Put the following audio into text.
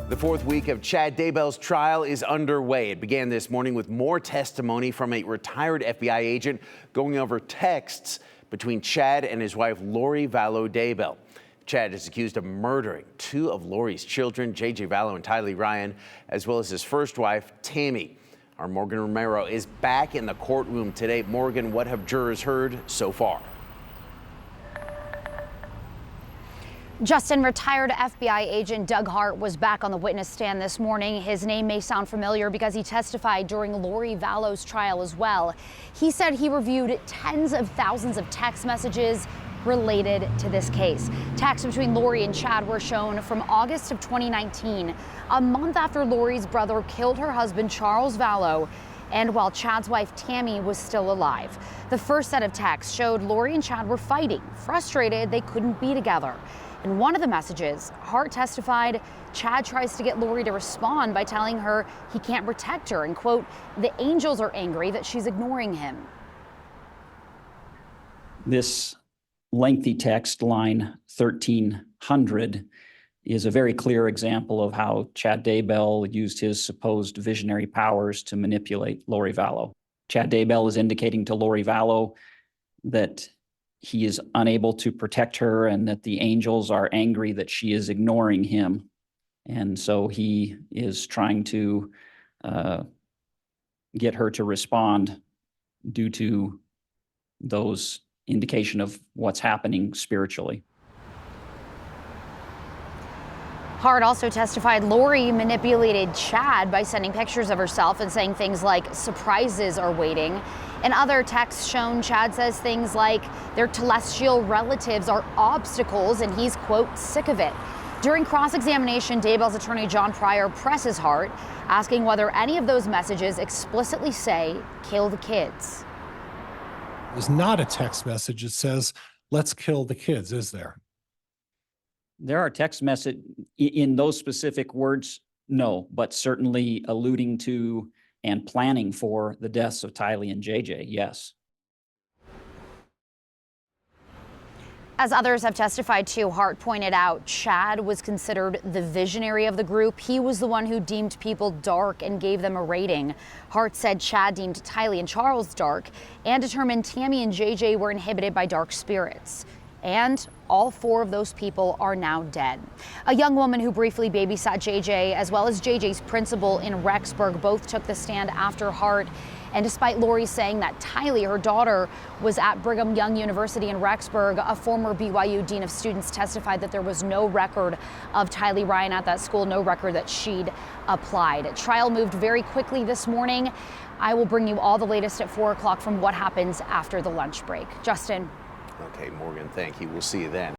The fourth week of Chad Daybell's trial is underway. It began this morning with more testimony from a retired FBI agent going over texts between Chad and his wife, Lori Vallow Daybell. Chad is accused of murdering two of Lori's children, Vallow and Tylee Ryan, as well as his first wife, Tammy. Our Morgan Romero is back in the courtroom today. Morgan, what have jurors heard so far? Justin, retired FBI agent Doug Hart was back on the witness stand this morning. His name may sound familiar because he testified during Lori Vallow's trial as well. He said he reviewed tens of thousands of text messages related to this case. Texts between Lori and Chad were shown from August of 2019, a month after Lori's brother killed her husband, Charles Vallow, and while Chad's wife, Tammy, was still alive. The first set of texts showed Lori and Chad were fighting, frustrated they couldn't be together. In one of the messages, Hart testified Chad tries to get Lori to respond by telling her he can't protect her and, quote, the angels are angry that she's ignoring him. This lengthy text, line 1300, is a very clear example of how Chad Daybell used his supposed visionary powers to manipulate Lori Vallow. Chad Daybell is indicating to Lori Vallow that he is unable to protect her and that the angels are angry that she is ignoring him. And so he is trying to get her to respond due to those indication of what's happening spiritually. Hart also testified Lori manipulated Chad by sending pictures of herself and saying things like surprises are waiting. In other texts shown, Chad says things like their celestial relatives are obstacles and he's, quote, sick of it. During cross-examination, Daybell's attorney John Pryor presses Hart, asking whether any of those messages explicitly say kill the kids. There's not a text message that says let's kill the kids, is there? There are text message in those specific words, no, but certainly alluding to and planning for the deaths of Tylee and JJ, yes. As others have testified to, Hart pointed out Chad was considered the visionary of the group. He was the one who deemed people dark and gave them a rating. Hart said Chad deemed Tylee and Charles dark and determined Tammy and JJ were inhibited by dark spirits. And all four of those people are now dead. A young woman who briefly babysat JJ, as well as JJ's principal in Rexburg, both took the stand after Hart. And despite Lori saying that Tylee, her daughter, was at Brigham Young University in Rexburg, a former BYU dean of students testified that there was no record of Tylee Ryan at that school, no record that she'd applied. Trial moved very quickly this morning. I will bring you all the latest at 4 o'clock from what happens after the lunch break. Justin. Okay, Morgan, thank you. We'll see you then.